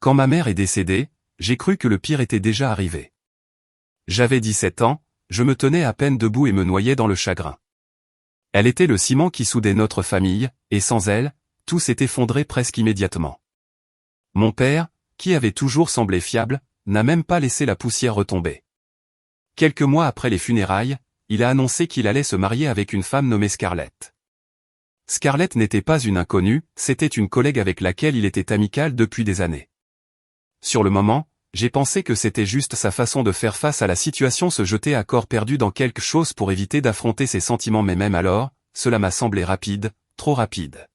Quand ma mère est décédée, j'ai cru que le pire était déjà arrivé. J'avais 17 ans, je me tenais à peine debout et me noyais dans le chagrin. Elle était le ciment qui soudait notre famille, et sans elle, tout s'est effondré presque immédiatement. Mon père, qui avait toujours semblé fiable, n'a même pas laissé la poussière retomber. Quelques mois après les funérailles, il a annoncé qu'il allait se marier avec une femme nommée Scarlett. Scarlett n'était pas une inconnue, c'était une collègue avec laquelle il était amical depuis des années. Sur le moment, j'ai pensé que c'était juste sa façon de faire face à la situation, se jeter à corps perdu dans quelque chose pour éviter d'affronter ses sentiments, mais même alors, cela m'a semblé rapide, trop rapide.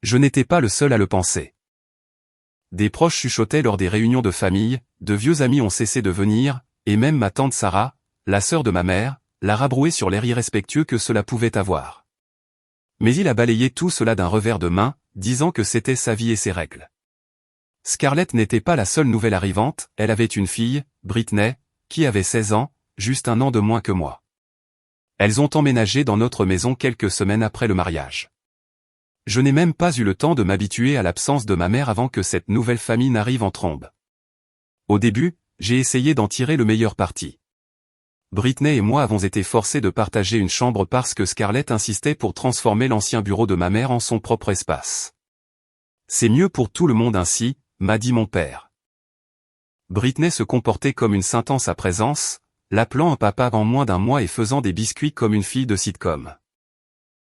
Je n'étais pas le seul à le penser. Des proches chuchotaient lors des réunions de famille, de vieux amis ont cessé de venir, et même ma tante Sarah, la sœur de ma mère, l'a rabroué sur l'air irrespectueux que cela pouvait avoir. Mais il a balayé tout cela d'un revers de main, disant que c'était sa vie et ses règles. Scarlett n'était pas la seule nouvelle arrivante, elle avait une fille, Britney, qui avait 16 ans, juste un an de moins que moi. Elles ont emménagé dans notre maison quelques semaines après le mariage. Je n'ai même pas eu le temps de m'habituer à l'absence de ma mère avant que cette nouvelle famille n'arrive en trombe. Au début, j'ai essayé d'en tirer le meilleur parti. Britney et moi avons été forcés de partager une chambre parce que Scarlett insistait pour transformer l'ancien bureau de ma mère en son propre espace. C'est mieux pour tout le monde ainsi, m'a dit mon père. Britney se comportait comme une sainte en sa présence, l'appelant un papa en moins d'un mois et faisant des biscuits comme une fille de sitcom.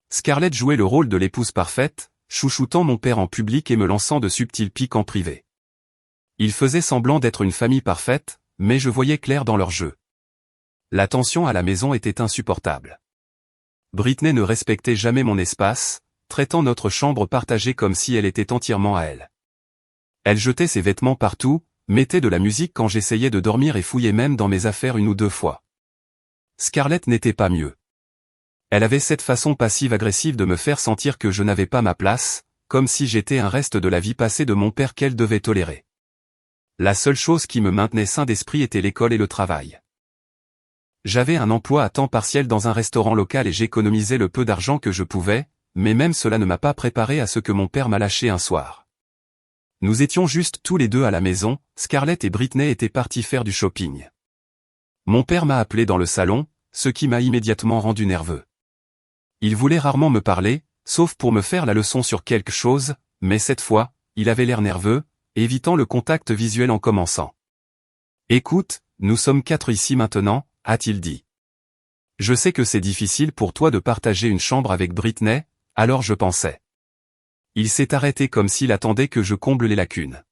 Scarlett jouait le rôle de l'épouse parfaite, chouchoutant mon père en public et me lançant de subtils pics en privé. Ils faisaient semblant d'être une famille parfaite, mais je voyais clair dans leur jeu. La tension à la maison était insupportable. Britney ne respectait jamais mon espace, traitant notre chambre partagée comme si elle était entièrement à elle. Elle jetait ses vêtements partout, mettait de la musique quand j'essayais de dormir et fouillait même dans mes affaires une ou deux fois. Scarlett n'était pas mieux. Elle avait cette façon passive-agressive de me faire sentir que je n'avais pas ma place, comme si j'étais un reste de la vie passée de mon père qu'elle devait tolérer. La seule chose qui me maintenait sain d'esprit était l'école et le travail. J'avais un emploi à temps partiel dans un restaurant local et j'économisais le peu d'argent que je pouvais, mais même cela ne m'a pas préparé à ce que mon père m'a lâché un soir. Nous étions juste tous les deux à la maison, Scarlett et Britney étaient partis faire du shopping. Mon père m'a appelé dans le salon, ce qui m'a immédiatement rendu nerveux. Il voulait rarement me parler, sauf pour me faire la leçon sur quelque chose, mais cette fois, il avait l'air nerveux, évitant le contact visuel en commençant. « Écoute, nous sommes 4 ici maintenant », a-t-il dit. « Je sais que c'est difficile pour toi de partager une chambre avec Britney, alors je pensais. » Il s'est arrêté comme s'il attendait que je comble les lacunes.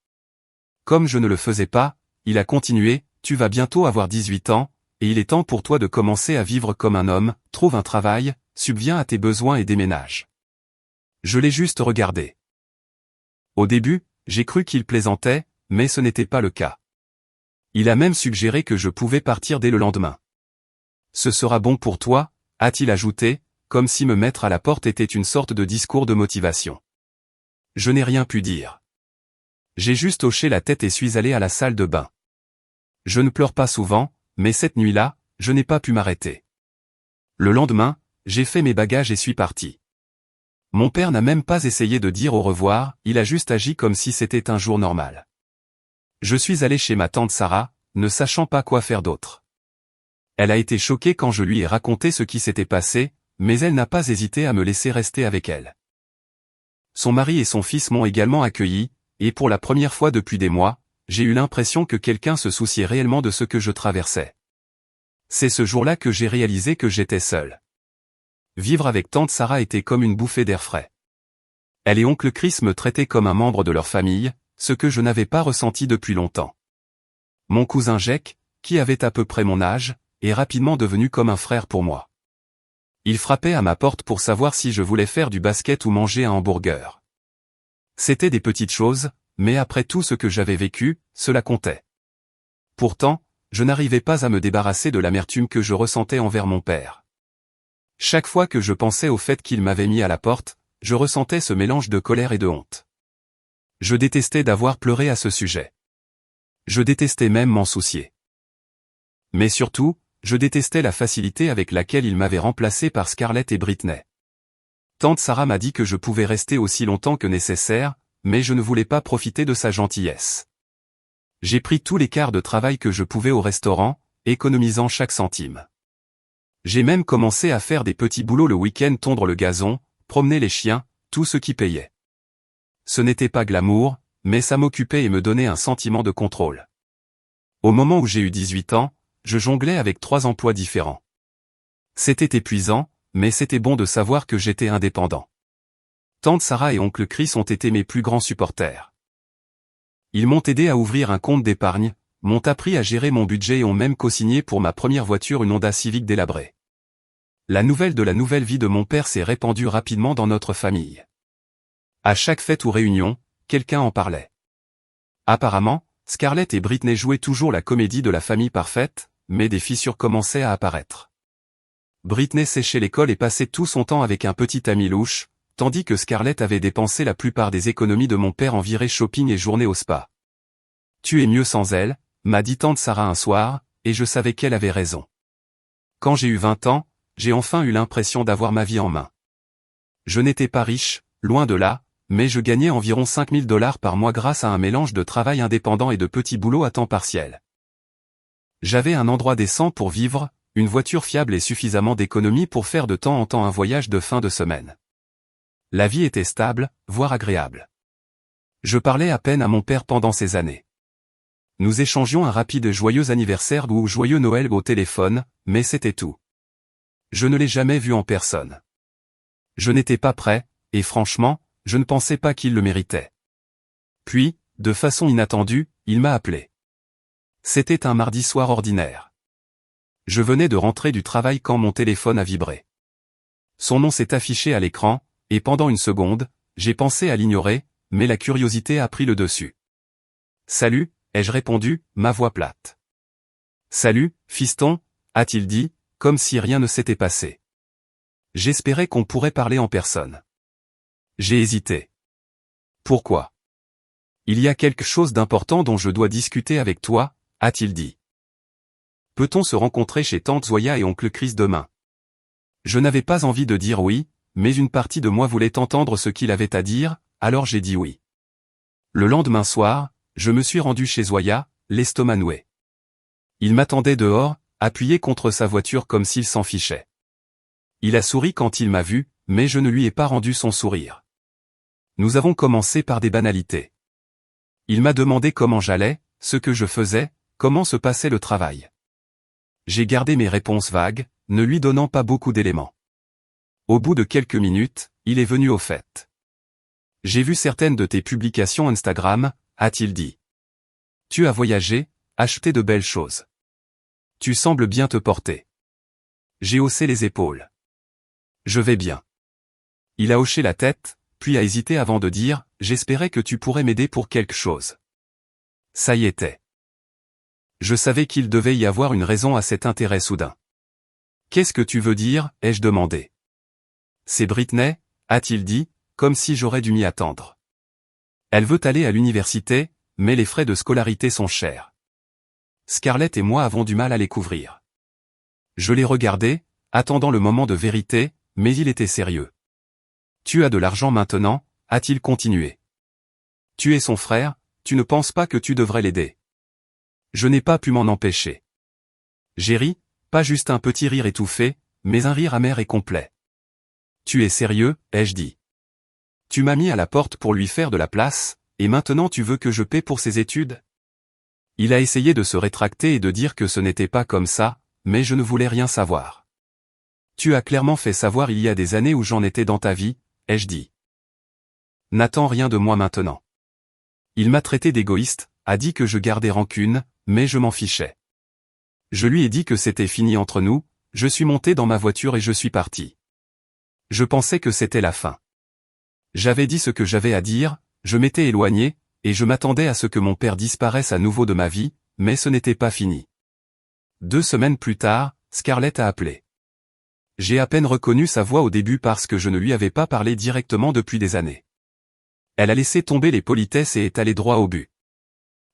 Comme je ne le faisais pas, il a continué, « Tu vas bientôt avoir 18 ans, et il est temps pour toi de commencer à vivre comme un homme, trouve un travail, subviens à tes besoins et déménage. » Je l'ai juste regardé. Au début, j'ai cru qu'il plaisantait, mais ce n'était pas le cas. Il a même suggéré que je pouvais partir dès le lendemain. « Ce sera bon pour toi », a-t-il ajouté, comme si me mettre à la porte était une sorte de discours de motivation. Je n'ai rien pu dire. J'ai juste hoché la tête et suis allé à la salle de bain. Je ne pleure pas souvent, mais cette nuit-là, je n'ai pas pu m'arrêter. Le lendemain, j'ai fait mes bagages et suis parti. Mon père n'a même pas essayé de dire au revoir, il a juste agi comme si c'était un jour normal. Je suis allé chez ma tante Sarah, ne sachant pas quoi faire d'autre. Elle a été choquée quand je lui ai raconté ce qui s'était passé, mais elle n'a pas hésité à me laisser rester avec elle. Son mari et son fils m'ont également accueilli, et pour la première fois depuis des mois, j'ai eu l'impression que quelqu'un se souciait réellement de ce que je traversais. C'est ce jour-là que j'ai réalisé que j'étais seul. Vivre avec tante Sarah était comme une bouffée d'air frais. Elle et oncle Chris me traitaient comme un membre de leur famille, ce que je n'avais pas ressenti depuis longtemps. Mon cousin Jack, qui avait à peu près mon âge, est rapidement devenu comme un frère pour moi. Il frappait à ma porte pour savoir si je voulais faire du basket ou manger un hamburger. C'était des petites choses, mais après tout ce que j'avais vécu, cela comptait. Pourtant, je n'arrivais pas à me débarrasser de l'amertume que je ressentais envers mon père. Chaque fois que je pensais au fait qu'il m'avait mis à la porte, je ressentais ce mélange de colère et de honte. Je détestais d'avoir pleuré à ce sujet. Je détestais même m'en soucier. Mais surtout, je détestais la facilité avec laquelle il m'avait remplacé par Scarlett et Britney. Tante Sarah m'a dit que je pouvais rester aussi longtemps que nécessaire, mais je ne voulais pas profiter de sa gentillesse. J'ai pris tous les quarts de travail que je pouvais au restaurant, économisant chaque centime. J'ai même commencé à faire des petits boulots le week-end, tondre le gazon, promener les chiens, tout ce qui payait. Ce n'était pas glamour, mais ça m'occupait et me donnait un sentiment de contrôle. Au moment où j'ai eu 18 ans, je jonglais avec 3 emplois différents. C'était épuisant, mais c'était bon de savoir que j'étais indépendant. Tante Sarah et oncle Chris ont été mes plus grands supporters. Ils m'ont aidé à ouvrir un compte d'épargne, m'ont appris à gérer mon budget et ont même co-signé pour ma première voiture une Honda Civic délabrée. La nouvelle de la nouvelle vie de mon père s'est répandue rapidement dans notre famille. À chaque fête ou réunion, quelqu'un en parlait. Apparemment, Scarlett et Britney jouaient toujours la comédie de la famille parfaite, mais des fissures commençaient à apparaître. Britney séchait l'école et passait tout son temps avec un petit ami louche, tandis que Scarlett avait dépensé la plupart des économies de mon père en virées shopping et journées au spa. « Tu es mieux sans elle », m'a dit tante Sarah un soir, et je savais qu'elle avait raison. Quand j'ai eu 20 ans, j'ai enfin eu l'impression d'avoir ma vie en main. Je n'étais pas riche, loin de là, mais je gagnais environ 5 000 $ par mois grâce à un mélange de travail indépendant et de petits boulots à temps partiel. J'avais un endroit décent pour vivre, une voiture fiable et suffisamment d'économies pour faire de temps en temps un voyage de fin de semaine. La vie était stable, voire agréable. Je parlais à peine à mon père pendant ces années. Nous échangions un rapide et joyeux anniversaire ou joyeux Noël au téléphone, mais c'était tout. Je ne l'ai jamais vu en personne. Je n'étais pas prêt, et franchement, je ne pensais pas qu'il le méritait. Puis, de façon inattendue, il m'a appelé. C'était un mardi soir ordinaire. Je venais de rentrer du travail quand mon téléphone a vibré. Son nom s'est affiché à l'écran, et pendant une seconde, j'ai pensé à l'ignorer, mais la curiosité a pris le dessus. « Salut », ai-je répondu, ma voix plate. « Salut, fiston », a-t-il dit, comme si rien ne s'était passé. J'espérais qu'on pourrait parler en personne. J'ai hésité. Pourquoi ? Il y a quelque chose d'important dont je dois discuter avec toi, a-t-il dit. Peut-on se rencontrer chez tante Zoya et oncle Chris demain ? Je n'avais pas envie de dire oui, mais une partie de moi voulait entendre ce qu'il avait à dire, alors j'ai dit oui. Le lendemain soir, je me suis rendu chez Zoya, l'estomac noué. Il m'attendait dehors, appuyé contre sa voiture comme s'il s'en fichait. Il a souri quand il m'a vu, mais je ne lui ai pas rendu son sourire. Nous avons commencé par des banalités. Il m'a demandé comment j'allais, ce que je faisais, comment se passait le travail. J'ai gardé mes réponses vagues, ne lui donnant pas beaucoup d'éléments. Au bout de quelques minutes, il est venu au fait. J'ai vu certaines de tes publications Instagram, a-t-il dit. Tu as voyagé, acheté de belles choses. Tu sembles bien te porter. J'ai haussé les épaules. Je vais bien. Il a hoché la tête, puis a hésité avant de dire, j'espérais que tu pourrais m'aider pour quelque chose. Ça y était. Je savais qu'il devait y avoir une raison à cet intérêt soudain. Qu'est-ce que tu veux dire, ai-je demandé. C'est Britney, a-t-il dit, comme si j'aurais dû m'y attendre. Elle veut aller à l'université, mais les frais de scolarité sont chers. Scarlett et moi avons du mal à les couvrir. Je l'ai regardé, attendant le moment de vérité, mais il était sérieux. Tu as de l'argent maintenant, a-t-il continué. Tu es son frère, tu ne penses pas que tu devrais l'aider. Je n'ai pas pu m'en empêcher. J'ai ri, pas juste un petit rire étouffé, mais un rire amer et complet. Tu es sérieux, ai-je dit. Tu m'as mis à la porte pour lui faire de la place, et maintenant tu veux que je paie pour ses études ? Il a essayé de se rétracter et de dire que ce n'était pas comme ça, mais je ne voulais rien savoir. Tu as clairement fait savoir il y a des années où j'en étais dans ta vie, ai-je dit. N'attends rien de moi maintenant. Il m'a traité d'égoïste, a dit que je gardais rancune, mais je m'en fichais. Je lui ai dit que c'était fini entre nous, je suis monté dans ma voiture et je suis parti. Je pensais que c'était la fin. J'avais dit ce que j'avais à dire, je m'étais éloigné, et je m'attendais à ce que mon père disparaisse à nouveau de ma vie, mais ce n'était pas fini. 2 semaines plus tard, Scarlett a appelé. J'ai à peine reconnu sa voix au début parce que je ne lui avais pas parlé directement depuis des années. Elle a laissé tomber les politesses et est allée droit au but.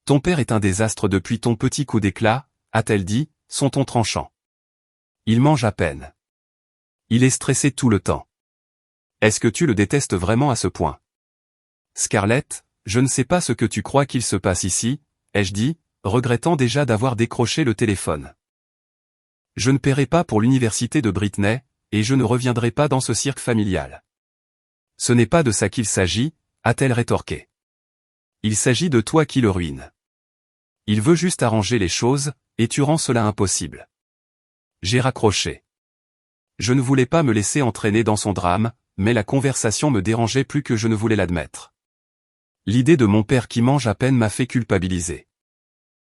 Ton père est un désastre depuis ton petit coup d'éclat, a-t-elle dit, son ton tranchant. Il mange à peine. Il est stressé tout le temps. Est-ce que tu le détestes vraiment à ce point ? Scarlett, je ne sais pas ce que tu crois qu'il se passe ici, ai-je dit, regrettant déjà d'avoir décroché le téléphone. Je ne paierai pas pour l'université de Britney, et je ne reviendrai pas dans ce cirque familial. Ce n'est pas de ça qu'il s'agit, a-t-elle rétorqué. Il s'agit de toi qui le ruine. Il veut juste arranger les choses, et tu rends cela impossible. J'ai raccroché. Je ne voulais pas me laisser entraîner dans son drame, mais la conversation me dérangeait plus que je ne voulais l'admettre. L'idée de mon père qui mange à peine m'a fait culpabiliser.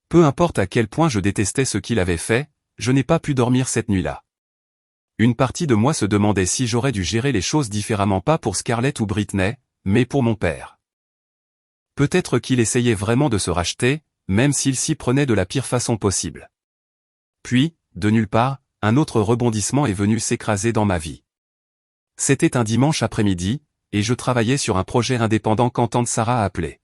Peu importe à quel point je détestais ce qu'il avait fait, je n'ai pas pu dormir cette nuit-là. Une partie de moi se demandait si j'aurais dû gérer les choses différemment, pas pour Scarlett ou Britney, mais pour mon père. Peut-être qu'il essayait vraiment de se racheter, même s'il s'y prenait de la pire façon possible. Puis, de nulle part, un autre rebondissement est venu s'écraser dans ma vie. C'était un dimanche après-midi, et je travaillais sur un projet indépendant quand tante Sarah a appelé.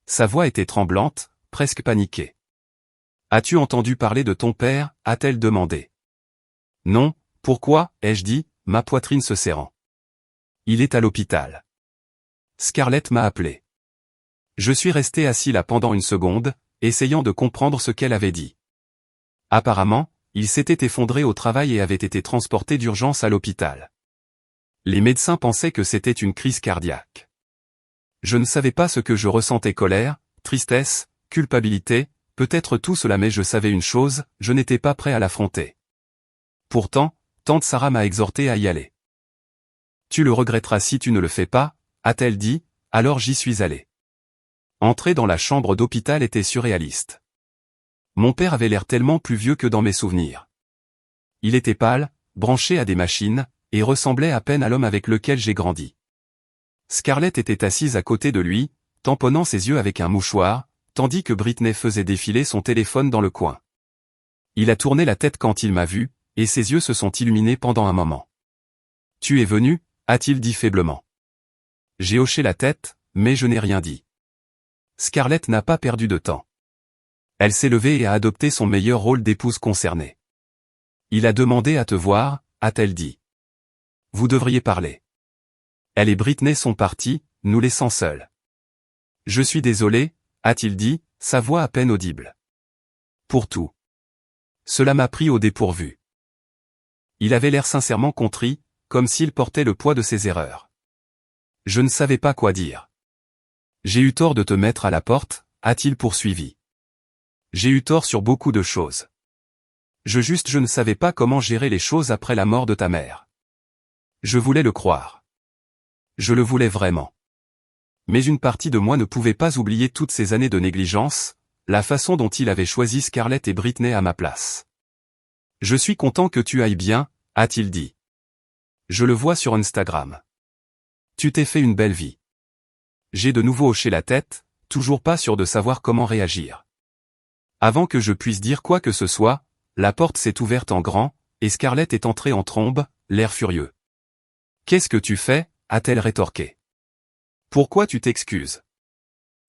Sa voix était tremblante, presque paniquée. « As-tu entendu parler de ton père ?» a-t-elle demandé. « Non, pourquoi ?» ai-je dit, ma poitrine se serrant. « Il est à l'hôpital. » Scarlett m'a appelé. Je suis resté assis là pendant une seconde, essayant de comprendre ce qu'elle avait dit. Apparemment, il s'était effondré au travail et avait été transporté d'urgence à l'hôpital. Les médecins pensaient que c'était une crise cardiaque. Je ne savais pas ce que je ressentais: colère, tristesse, culpabilité, peut-être tout cela, mais je savais une chose, je n'étais pas prêt à l'affronter. Pourtant, tante Sarah m'a exhorté à y aller. « Tu le regretteras si tu ne le fais pas », a-t-elle dit, alors j'y suis allé. Entrer dans la chambre d'hôpital était surréaliste. Mon père avait l'air tellement plus vieux que dans mes souvenirs. Il était pâle, branché à des machines, et ressemblait à peine à l'homme avec lequel j'ai grandi. Scarlett était assise à côté de lui, tamponnant ses yeux avec un mouchoir, tandis que Britney faisait défiler son téléphone dans le coin. Il a tourné la tête quand il m'a vu, et ses yeux se sont illuminés pendant un moment. « Tu es venu ?» a-t-il dit faiblement. J'ai hoché la tête, mais je n'ai rien dit. Scarlett n'a pas perdu de temps. Elle s'est levée et a adopté son meilleur rôle d'épouse concernée. « Il a demandé à te voir », a-t-elle dit. « Vous devriez parler. » Elle et Britney sont partis, nous laissant seuls. « Je suis désolé », a-t-il dit, sa voix à peine audible. « Pour tout. » Cela m'a pris au dépourvu. Il avait l'air sincèrement contrit, comme s'il portait le poids de ses erreurs. Je ne savais pas quoi dire. « J'ai eu tort de te mettre à la porte », a-t-il poursuivi. « J'ai eu tort sur beaucoup de choses. Je ne savais pas comment gérer les choses après la mort de ta mère. Je voulais le croire. Je le voulais vraiment. Mais une partie de moi ne pouvait pas oublier toutes ces années de négligence, la façon dont il avait choisi Scarlett et Britney à ma place. « Je suis content que tu ailles bien », a-t-il dit. « Je le vois sur Instagram. Tu t'es fait une belle vie. » J'ai de nouveau hoché la tête, toujours pas sûr de savoir comment réagir. Avant que je puisse dire quoi que ce soit, la porte s'est ouverte en grand, et Scarlett est entrée en trombe, l'air furieux. « Qu'est-ce que tu fais ?» a-t-elle rétorqué. « Pourquoi tu t'excuses ?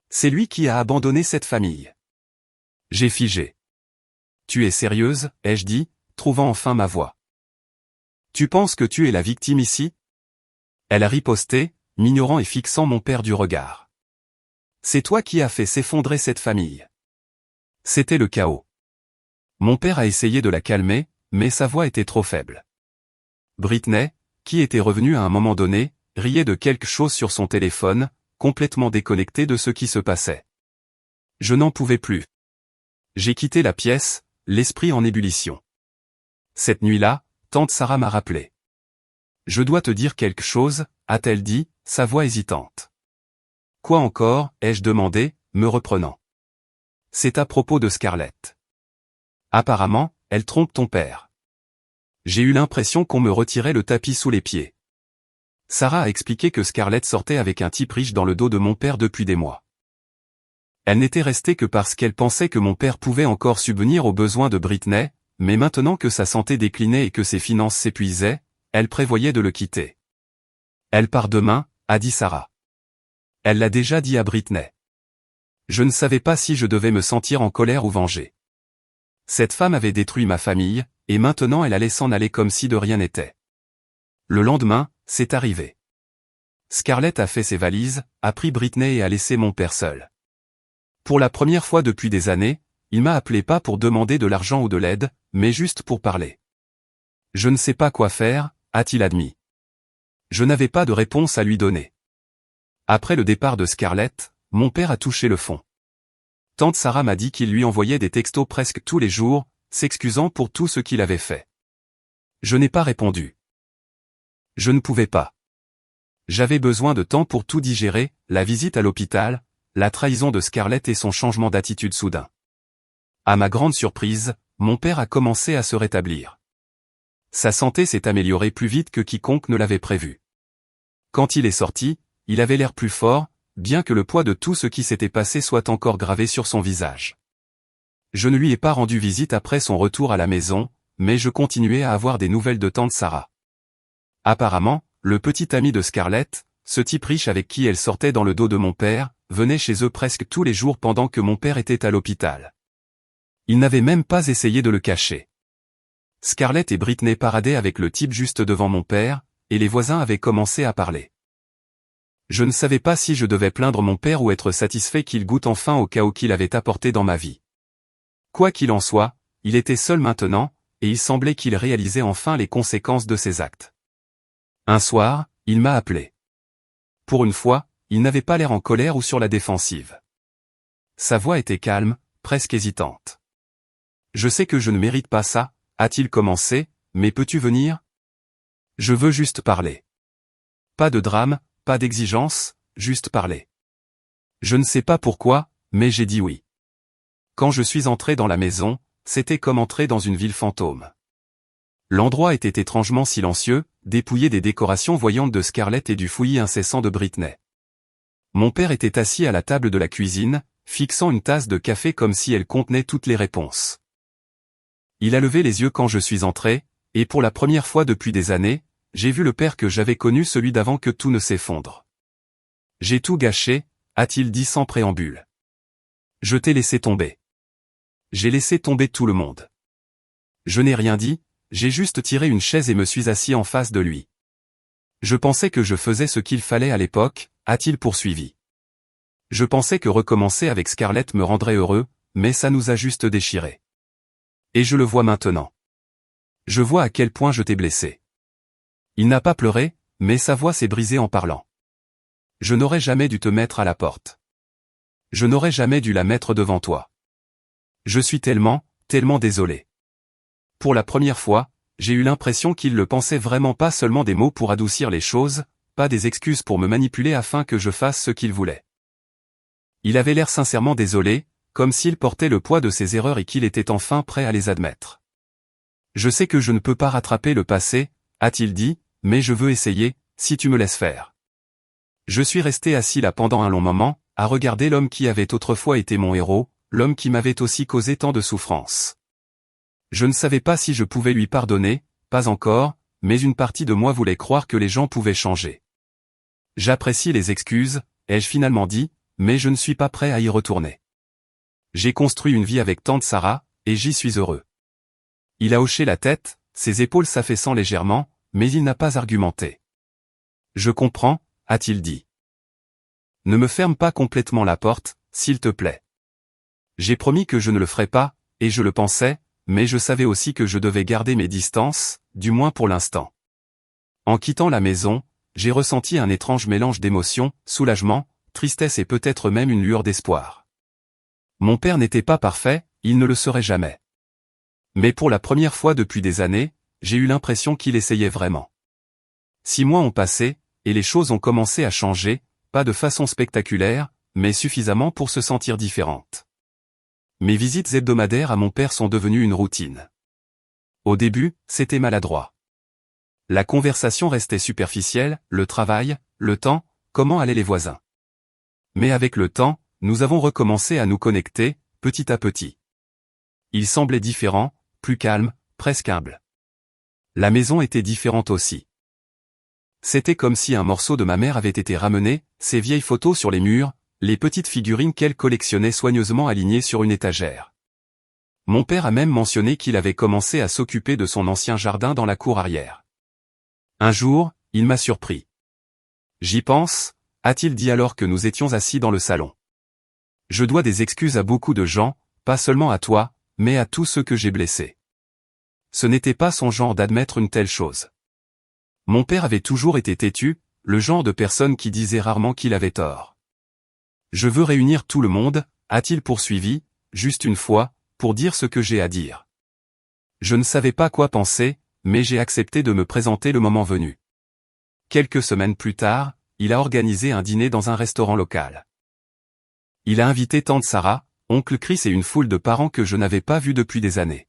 C'est lui qui a abandonné cette famille. » J'ai figé. « Tu es sérieuse ?» ai-je dit, trouvant enfin ma voix. « Tu penses que tu es la victime ici ? » Elle a riposté, m'ignorant et fixant mon père du regard. « C'est toi qui as fait s'effondrer cette famille. » C'était le chaos. Mon père a essayé de la calmer, mais sa voix était trop faible. Britney, qui était revenue à un moment donné, riait de quelque chose sur son téléphone, complètement déconnectée de ce qui se passait. Je n'en pouvais plus. J'ai quitté la pièce, l'esprit en ébullition. Cette nuit-là, tante Sarah m'a rappelé. « Je dois te dire quelque chose », a-t-elle dit, sa voix hésitante. « Quoi encore ?» ai-je demandé, me reprenant. « C'est à propos de Scarlett. Apparemment, elle trompe ton père. » J'ai eu l'impression qu'on me retirait le tapis sous les pieds. Sarah a expliqué que Scarlett sortait avec un type riche dans le dos de mon père depuis des mois. Elle n'était restée que parce qu'elle pensait que mon père pouvait encore subvenir aux besoins de Britney, mais maintenant que sa santé déclinait et que ses finances s'épuisaient, elle prévoyait de le quitter. « Elle part demain », a dit Sarah. Elle l'a déjà dit à Britney. Je ne savais pas si je devais me sentir en colère ou vengée. Cette femme avait détruit ma famille, et maintenant elle allait s'en aller comme si de rien n'était. Le lendemain, c'est arrivé. Scarlett a fait ses valises, a pris Britney et a laissé mon père seul. Pour la première fois depuis des années, il m'a appelé pas pour demander de l'argent ou de l'aide, mais juste pour parler. Je ne sais pas quoi faire, a-t-il admis. Je n'avais pas de réponse à lui donner. Après le départ de Scarlett, mon père a touché le fond. Tante Sarah m'a dit qu'il lui envoyait des textos presque tous les jours, s'excusant pour tout ce qu'il avait fait. Je n'ai pas répondu. Je ne pouvais pas. J'avais besoin de temps pour tout digérer, la visite à l'hôpital, la trahison de Scarlett et son changement d'attitude soudain. À ma grande surprise, mon père a commencé à se rétablir. Sa santé s'est améliorée plus vite que quiconque ne l'avait prévu. Quand il est sorti, il avait l'air plus fort, bien que le poids de tout ce qui s'était passé soit encore gravé sur son visage. Je ne lui ai pas rendu visite après son retour à la maison, mais je continuais à avoir des nouvelles de tante Sarah. Apparemment, le petit ami de Scarlett, ce type riche avec qui elle sortait dans le dos de mon père, venait chez eux presque tous les jours pendant que mon père était à l'hôpital. Il n'avait même pas essayé de le cacher. Scarlett et Britney paradaient avec le type juste devant mon père, et les voisins avaient commencé à parler. Je ne savais pas si je devais plaindre mon père ou être satisfait qu'il goûte enfin au chaos qu'il avait apporté dans ma vie. Quoi qu'il en soit, il était seul maintenant, et il semblait qu'il réalisait enfin les conséquences de ses actes. Un soir, il m'a appelé. Pour une fois, il n'avait pas l'air en colère ou sur la défensive. Sa voix était calme, presque hésitante. « Je sais que je ne mérite pas ça, » a-t-il commencé, « mais peux-tu venir ? Je veux juste parler. Pas de drame, pas d'exigence, juste parler. » Je ne sais pas pourquoi, mais j'ai dit oui. Quand je suis entré dans la maison, c'était comme entrer dans une ville fantôme. L'endroit était étrangement silencieux, dépouillé des décorations voyantes de Scarlett et du fouillis incessant de Britney. Mon père était assis à la table de la cuisine, fixant une tasse de café comme si elle contenait toutes les réponses. Il a levé les yeux quand je suis entré, et pour la première fois depuis des années, j'ai vu le père que j'avais connu, celui d'avant, que tout ne s'effondre. « J'ai tout gâché », a-t-il dit sans préambule. « Je t'ai laissé tomber. J'ai laissé tomber tout le monde. Je n'ai rien dit, j'ai juste tiré une chaise et me suis assis en face de lui. Je pensais que je faisais ce qu'il fallait à l'époque, a-t-il poursuivi. Je pensais que recommencer avec Scarlett me rendrait heureux, mais ça nous a juste déchirés. Et je le vois maintenant. Je vois à quel point je t'ai blessé. Il n'a pas pleuré, mais sa voix s'est brisée en parlant. Je n'aurais jamais dû te mettre à la porte. Je n'aurais jamais dû la mettre devant toi. Je suis tellement désolé. Pour la première fois, j'ai eu l'impression qu'il le pensait vraiment, pas seulement des mots pour adoucir les choses, pas des excuses pour me manipuler afin que je fasse ce qu'il voulait. Il avait l'air sincèrement désolé, comme s'il portait le poids de ses erreurs et qu'il était enfin prêt à les admettre. Je sais que je ne peux pas rattraper le passé, a-t-il dit, mais je veux essayer, si tu me laisses faire. Je suis resté assis là pendant un long moment, à regarder l'homme qui avait autrefois été mon héros, l'homme qui m'avait aussi causé tant de souffrance. Je ne savais pas si je pouvais lui pardonner, pas encore, mais une partie de moi voulait croire que les gens pouvaient changer. J'apprécie les excuses, ai-je finalement dit, mais je ne suis pas prêt à y retourner. J'ai construit une vie avec tante Sarah, et j'y suis heureux. Il a hoché la tête, ses épaules s'affaissant légèrement, mais il n'a pas argumenté. Je comprends, a-t-il dit. Ne me ferme pas complètement la porte, s'il te plaît. J'ai promis que je ne le ferais pas, et je le pensais, mais je savais aussi que je devais garder mes distances, du moins pour l'instant. En quittant la maison, j'ai ressenti un étrange mélange d'émotions, soulagement, tristesse et peut-être même une lueur d'espoir. Mon père n'était pas parfait, il ne le serait jamais. Mais pour la première fois depuis des années, j'ai eu l'impression qu'il essayait vraiment. 6 mois ont passé, et les choses ont commencé à changer, pas de façon spectaculaire, mais suffisamment pour se sentir différentes. Mes visites hebdomadaires à mon père sont devenues une routine. Au début, c'était maladroit. La conversation restait superficielle, le travail, le temps, comment allaient les voisins. Mais avec le temps, nous avons recommencé à nous connecter, petit à petit. Il semblait différent, plus calme, presque humble. La maison était différente aussi. C'était comme si un morceau de ma mère avait été ramené, ses vieilles photos sur les murs, les petites figurines qu'elle collectionnait soigneusement alignées sur une étagère. Mon père a même mentionné qu'il avait commencé à s'occuper de son ancien jardin dans la cour arrière. Un jour, il m'a surpris. « J'y pense », a-t-il dit alors que nous étions assis dans le salon. Je dois des excuses à beaucoup de gens, pas seulement à toi, mais à tous ceux que j'ai blessés. Ce n'était pas son genre d'admettre une telle chose. Mon père avait toujours été têtu, le genre de personne qui disait rarement qu'il avait tort. Je veux réunir tout le monde, a-t-il poursuivi, juste une fois, pour dire ce que j'ai à dire. Je ne savais pas quoi penser, mais j'ai accepté de me présenter le moment venu. Quelques semaines plus tard, il a organisé un dîner dans un restaurant local. Il a invité tante Sarah, oncle Chris et une foule de parents que je n'avais pas vus depuis des années.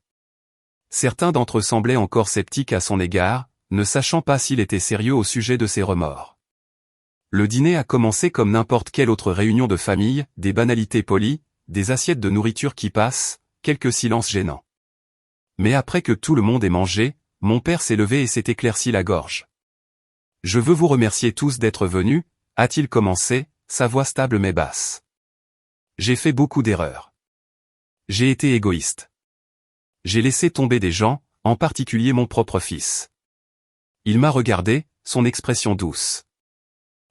Certains d'entre eux semblaient encore sceptiques à son égard, ne sachant pas s'il était sérieux au sujet de ses remords. Le dîner a commencé comme n'importe quelle autre réunion de famille, des banalités polies, des assiettes de nourriture qui passent, quelques silences gênants. Mais après que tout le monde ait mangé, mon père s'est levé et s'est éclairci la gorge. « Je veux vous remercier tous d'être venus », a-t-il commencé, sa voix stable mais basse. « J'ai fait beaucoup d'erreurs. J'ai été égoïste. J'ai laissé tomber des gens, en particulier mon propre fils. Il m'a regardé, son expression douce.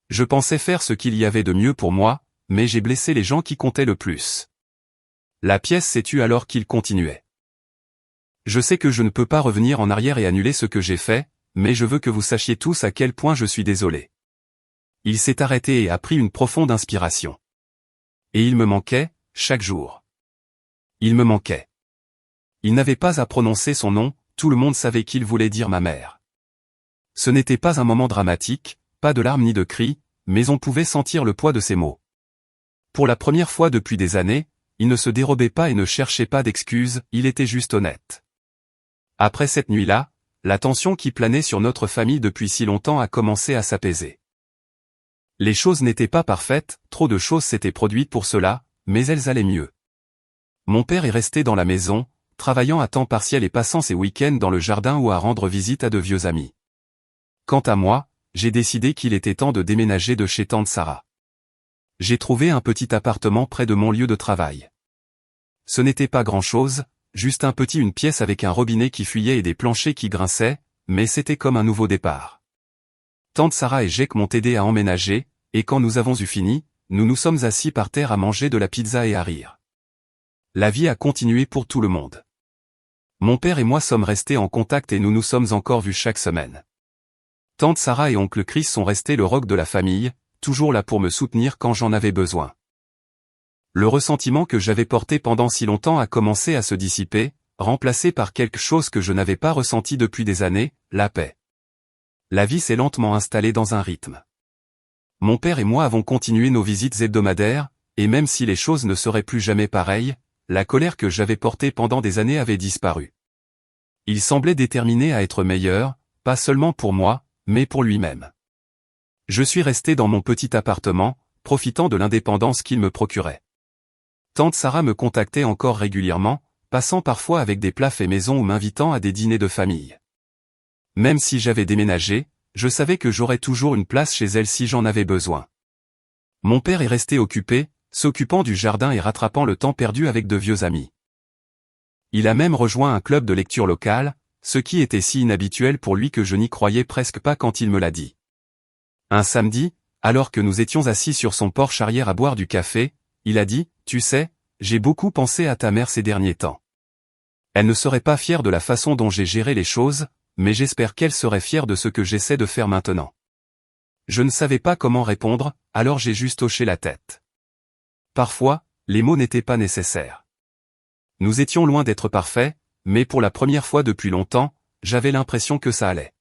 Je pensais faire ce qu'il y avait de mieux pour moi, mais j'ai blessé les gens qui comptaient le plus. » La pièce s'est tue alors qu'il continuait. « Je sais que je ne peux pas revenir en arrière et annuler ce que j'ai fait, mais je veux que vous sachiez tous à quel point je suis désolé. » Il s'est arrêté et a pris une profonde inspiration. Et il me manquait, chaque jour. Il me manquait. Il n'avait pas à prononcer son nom, tout le monde savait qu'il voulait dire ma mère. Ce n'était pas un moment dramatique, pas de larmes ni de cris, mais on pouvait sentir le poids de ses mots. Pour la première fois depuis des années, il ne se dérobait pas et ne cherchait pas d'excuses, il était juste honnête. Après cette nuit-là, la tension qui planait sur notre famille depuis si longtemps a commencé à s'apaiser. Les choses n'étaient pas parfaites, trop de choses s'étaient produites pour cela, mais elles allaient mieux. Mon père est resté dans la maison, travaillant à temps partiel et passant ses week-ends dans le jardin ou à rendre visite à de vieux amis. Quant à moi, j'ai décidé qu'il était temps de déménager de chez tante Sarah. J'ai trouvé un petit appartement près de mon lieu de travail. Ce n'était pas grand-chose, juste une pièce avec un robinet qui fuyait et des planchers qui grinçaient, mais c'était comme un nouveau départ. Tante Sarah et Jake m'ont aidé à emménager, et quand nous avons eu fini, nous nous sommes assis par terre à manger de la pizza et à rire. La vie a continué pour tout le monde. Mon père et moi sommes restés en contact et nous nous sommes encore vus chaque semaine. Tante Sarah et oncle Chris sont restés le roc de la famille, toujours là pour me soutenir quand j'en avais besoin. Le ressentiment que j'avais porté pendant si longtemps a commencé à se dissiper, remplacé par quelque chose que je n'avais pas ressenti depuis des années, la paix. La vie s'est lentement installée dans un rythme. Mon père et moi avons continué nos visites hebdomadaires, et même si les choses ne seraient plus jamais pareilles, la colère que j'avais portée pendant des années avait disparu. Il semblait déterminé à être meilleur, pas seulement pour moi, mais pour lui-même. Je suis resté dans mon petit appartement, profitant de l'indépendance qu'il me procurait. Tante Sarah me contactait encore régulièrement, passant parfois avec des plats faits maison ou m'invitant à des dîners de famille. Même si j'avais déménagé, je savais que j'aurais toujours une place chez elle si j'en avais besoin. Mon père est resté occupé, s'occupant du jardin et rattrapant le temps perdu avec de vieux amis. Il a même rejoint un club de lecture local, ce qui était si inhabituel pour lui que je n'y croyais presque pas quand il me l'a dit. Un samedi, alors que nous étions assis sur son porche arrière à boire du café, il a dit, « Tu sais, j'ai beaucoup pensé à ta mère ces derniers temps. Elle ne serait pas fière de la façon dont j'ai géré les choses, mais j'espère qu'elle serait fière de ce que j'essaie de faire maintenant. » Je ne savais pas comment répondre, alors j'ai juste hoché la tête. Parfois, les mots n'étaient pas nécessaires. Nous étions loin d'être parfaits, mais pour la première fois depuis longtemps, j'avais l'impression que ça allait.